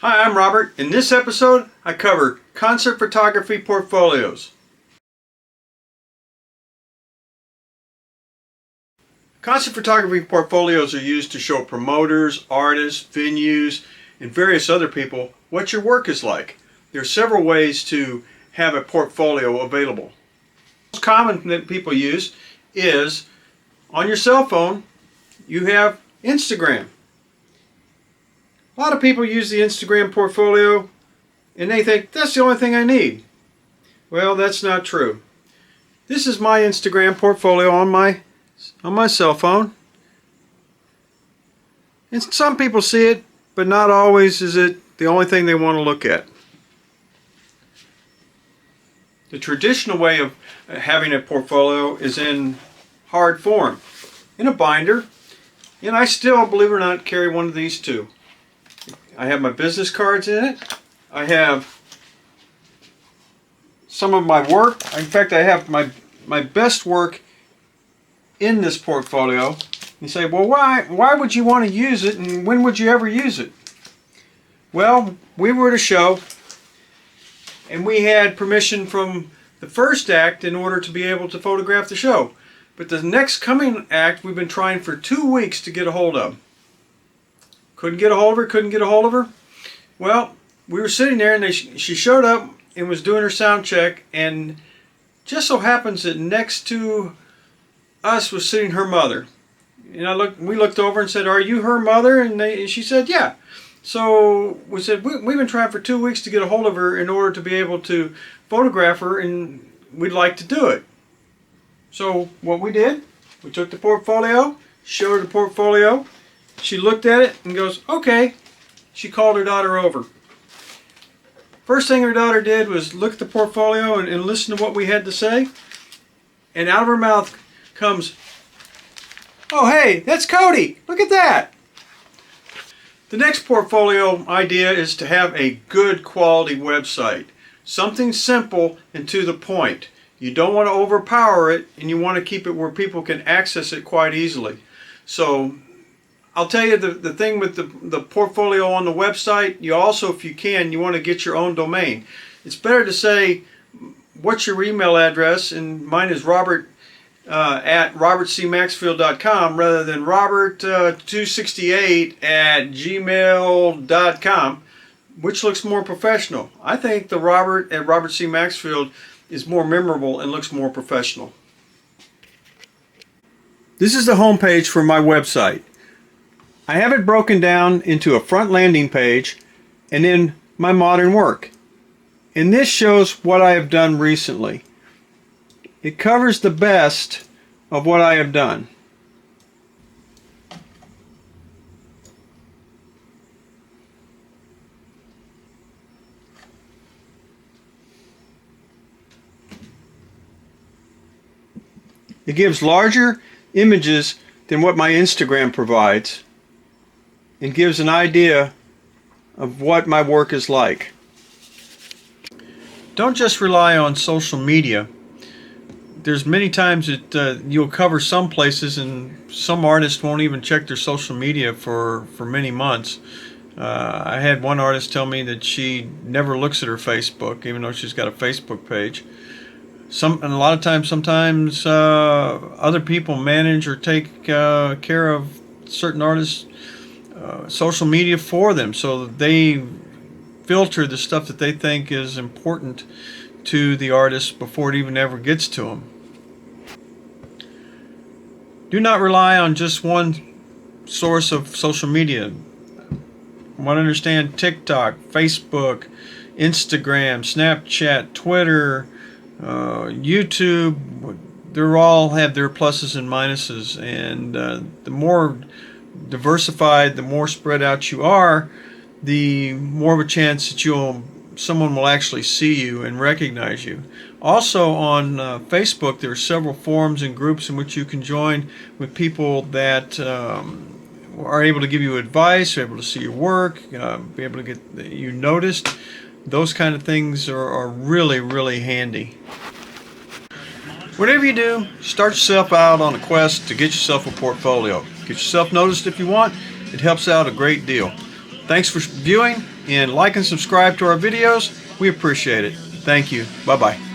Hi, I'm Robert. In this episode, I cover concert photography portfolios. Concert photography portfolios are used to show promoters, artists, venues, and various other people what your work is like. There are several ways to have a portfolio available. The most common that people use is on your cell phone, you have Instagram. A lot of people use the Instagram portfolio and they think that's the only thing I need. Well, that's not true. This is my Instagram portfolio on my cell phone. And some people see it, but not always is it the only thing they want to look at. The traditional way of having a portfolio is in hard form, in a binder, and I still, believe it or not, carry one of these too. I have my business cards in it. I have some of my work. In fact, I have my best work in this portfolio. You say, well, why would you want to use it, and when would you ever use it? Well, we were at a show and we had permission from the first act in order to be able to photograph the show. But the next coming act we've been trying for 2 weeks to get a hold of. Couldn't get a hold of her. Well, we were sitting there and she showed up and was doing her sound check, and just so happens that next to us was sitting her mother. And we looked over and said, "Are you her mother?" And she said, "Yeah." So we said, we've been trying for 2 weeks to get a hold of her in order to be able to photograph her, and we'd like to do it. So what we did, we took the portfolio, showed her the portfolio. She looked at it and goes, "Okay." She called her daughter over. First thing her daughter did was look at the portfolio and listen to what we had to say. And out of her mouth comes, "Oh, hey, that's Cody. Look at that." The next portfolio idea is to have a good quality website. Something simple and to the point. You don't want to overpower it, and you want to keep it where people can access it quite easily. So I'll tell you the thing with the portfolio on the website, you also, if you can, you want to get your own domain. It's better to say, what's your email address? And mine is Robert at robertcmaxfield.com rather than robert268 at gmail.com, which looks more professional. I think the Robert at Robert C. Maxfield is more memorable and looks more professional. This is the home page for my website. I have it broken down into a front landing page and then my modern work. And this shows what I have done recently. It covers the best of what I have done. It gives larger images than what my Instagram provides, and gives an idea of what my work is like. Don't just rely on social media. There's many times that you'll cover some places and some artists won't even check their social media for many months. I had one artist tell me that she never looks at her Facebook, even though she's got a Facebook page. And a lot of times, sometimes other people manage or take care of certain artists' social media for them, so that they filter the stuff that they think is important to the artist before it even ever gets to them. Do not rely on just one source of social media. I want to understand TikTok, Facebook, Instagram, Snapchat, Twitter, YouTube. They all have their pluses and minuses, and the more diversified, the more spread out you are, the more of a chance that someone will actually see you and recognize you. Also on Facebook, there are several forums and groups in which you can join with people that are able to give you advice, are able to see your work, be able to get you noticed. Those kind of things are really, really handy. Whatever you do, start yourself out on a quest to get yourself a portfolio. Get yourself noticed if you want. It helps out a great deal. Thanks for viewing. and like and subscribe to our videos. We appreciate it. Thank you. Bye-bye.